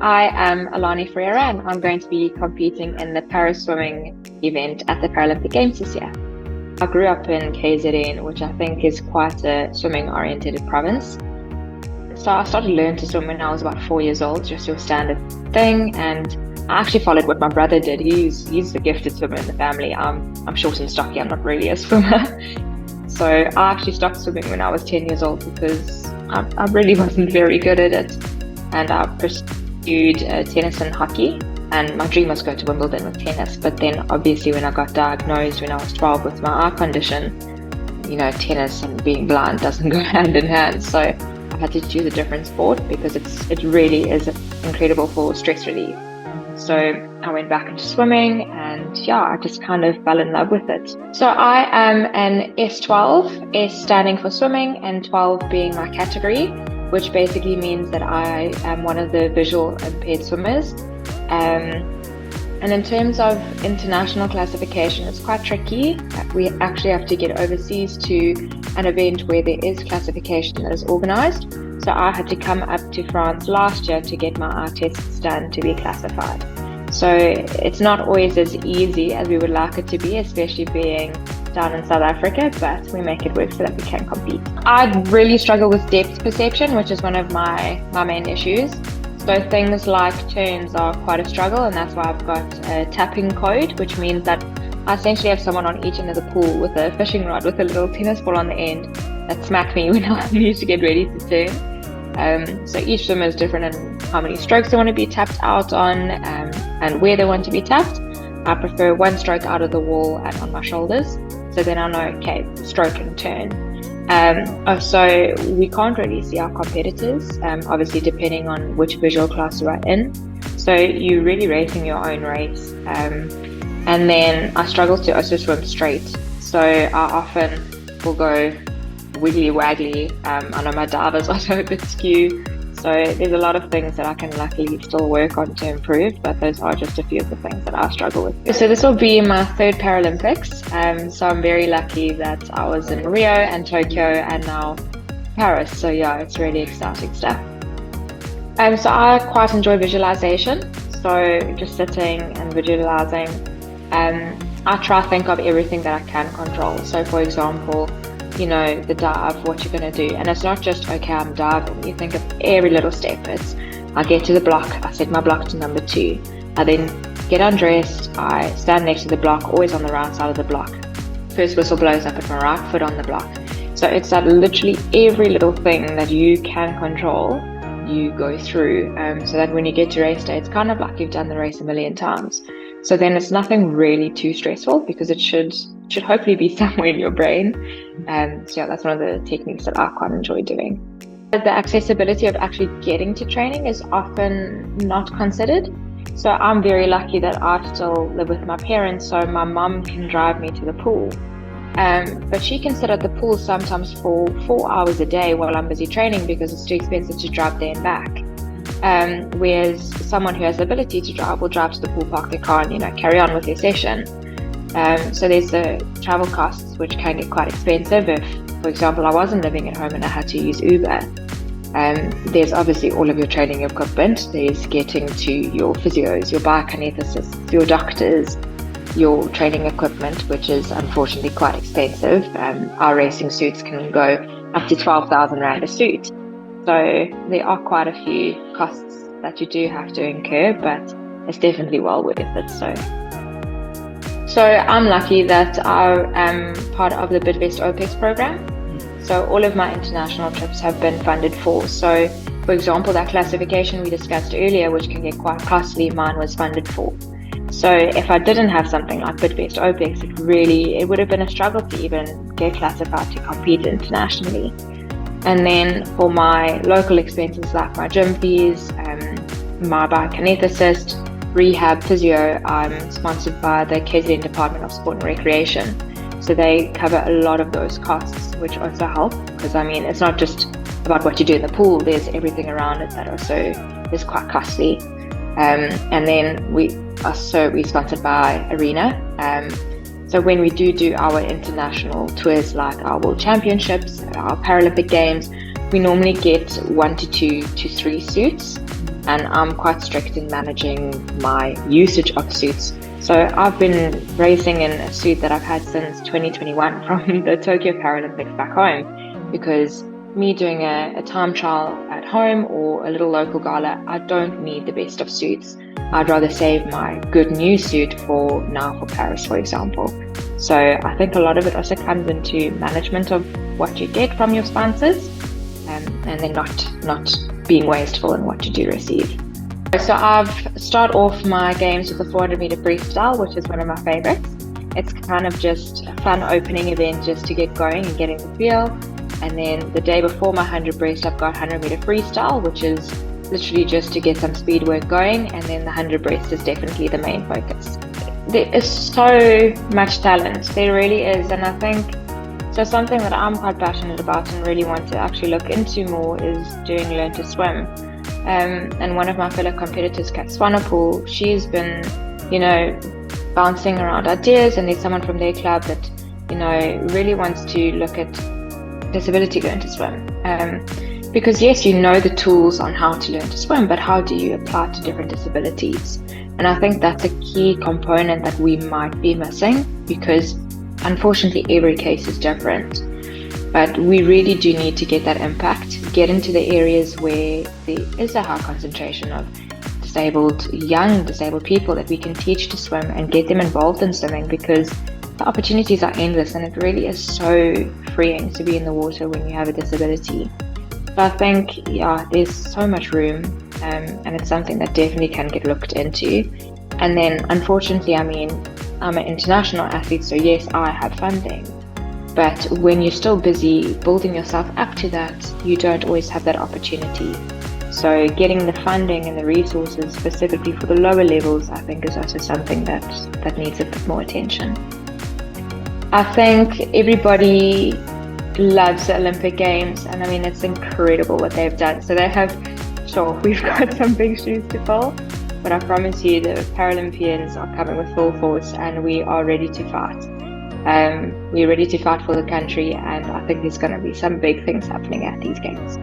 I am Alani Ferreira and I'm going to be competing in the para swimming event at the Paralympic Games this year. I grew up in KZN, which I think is quite a swimming-oriented province. So I started learning to swim when I was about 4 years old, just your standard thing. And I actually followed what my brother did. He's the gifted swimmer in the family. I'm short and stocky. I'm not really a swimmer. So I actually started swimming when I was 10 years old because I really wasn't very good at it. And I pursued tennis and hockey. And my dream was to go to Wimbledon with tennis. But then obviously when I got diagnosed when I was 12 with my eye condition, tennis and being blind doesn't go hand in hand. So I had to choose a different sport because it really is incredible for stress relief. So I went back into swimming and I just kind of fell in love with it. So I am an S12, S standing for swimming and 12 being my category, which basically means that I am one of the visual impaired swimmers. And in terms of international classification, it's quite tricky. We actually have to get overseas to an event where there is classification that is organized. So I had to come up to France last year to get my eye tests done to be classified. So it's not always as easy as we would like it to be, especially being down in South Africa, but we make it work so that we can compete. I really struggle with depth perception, which is one of my main issues. So things like turns are quite a struggle, and that's why I've got a tapping code, which means that I essentially have someone on each end of the pool with a fishing rod with a little tennis ball on the end that smack me when I need to get ready to turn. So each swimmer is different in how many strokes they want to be tapped out on and where they want to be tapped. I prefer one stroke out of the wall and on my shoulders. So then I know, okay, stroke and turn. So we can't really see our competitors, obviously depending on which visual class you are in. So you're really racing your own race. And then I struggle to also swim straight. So I often will go wiggly waggly. I know my dive is also a bit skew. So there's a lot of things that I can luckily still work on to improve, but those are just a few of the things that I struggle with. So this will be my third Paralympics. So I'm very lucky that I was in Rio and Tokyo and now Paris. So it's really exciting stuff. So I quite enjoy visualization. So just sitting and visualizing. I try to think of everything that I can control. So for example, the dive, what you're going to do. And it's not just, okay, I'm diving. You think of every little step. It's, I get to the block, I set my block to number 2. I then get undressed, I stand next to the block, always on the right side of the block. First whistle blows, I put my right foot on the block. So it's that literally every little thing that you can control, you go through. So that when you get to race day, it's kind of like you've done the race a million times. So then it's nothing really too stressful because it should hopefully be somewhere in your brain. So that's one of the techniques that I quite enjoy doing. The accessibility of actually getting to training is often not considered. So I'm very lucky that I still live with my parents, so my mum can drive me to the pool. But she can sit at the pool sometimes for 4 hours a day while I'm busy training because it's too expensive to drive there and back. Whereas someone who has the ability to drive will drive to the pool, park their car and carry on with their session. So there's the travel costs, which can get quite expensive if, for example, I wasn't living at home and I had to use Uber. There's obviously all of your training equipment. There's getting to your physios, your biokineticist, your doctors, your training equipment, which is unfortunately quite expensive. Our racing suits can go up to 12,000 Rand a suit. So there are quite a few costs that you do have to incur, but it's definitely well worth it. So I'm lucky that I am part of the Bidvest OPEX program. So all of my international trips have been funded for. So for example, that classification we discussed earlier, which can get quite costly, mine was funded for. So if I didn't have something like Bidvest OPEX, it would have been a struggle to even get classified to compete internationally. And then for my local expenses like my gym fees, my biokineticist, rehab, physio, I'm sponsored by the KZN Department of Sport and Recreation. So they cover a lot of those costs, which also help because it's not just about what you do in the pool, there's everything around it that also is quite costly. And then we're sponsored by Arena. So when we do our international tours, like our World Championships, our Paralympic Games, we normally get 1 to 2 to 3 suits. and I'm quite strict in managing my usage of suits. So I've been racing in a suit that I've had since 2021 from the Tokyo Paralympics back home, because me doing a time trial at home or a little local gala, I don't need the best of suits. I'd rather save my good new suit for Paris, for example. So I think a lot of it also comes into management of what you get from your sponsors, and then not being wasteful in what you do receive. So I've start off my games with the 400 meter freestyle, which is one of my favorites. It's kind of just a fun opening event just to get going and getting the feel. And then the day before my 100 breast, I've got 100 meter freestyle, which is literally just to get some speed work going. And then the 100 breast is definitely the main focus. There is so much talent. There really is. And I think so something that I'm quite passionate about and really want to actually look into more is doing Learn to Swim. And one of my fellow competitors, Kat Swanepoel, she's been, bouncing around ideas, and there's someone from their club that, really wants to look at disability Learn to Swim. Because yes, you know the tools on how to learn to swim, but how do you apply to different disabilities? And I think that's a key component that we might be missing, because unfortunately every case is different. But we really do need to get that impact, get into the areas where there is a high concentration of young disabled people that we can teach to swim and get them involved in swimming, because the opportunities are endless, and it really is so freeing to be in the water when you have a disability. So I think, there's so much room, and it's something that definitely can get looked into. And then unfortunately, I'm an international athlete, so yes, I have funding. But when you're still busy building yourself up to that, you don't always have that opportunity. So getting the funding and the resources specifically for the lower levels, I think, is also something that needs a bit more attention. I think everybody loves the Olympic Games, and it's incredible what they've done. So we've got some big shoes to fill, but I promise you the Paralympians are coming with full force, and we are ready to fight. We're ready to fight for the country, and I think there's going to be some big things happening at these games.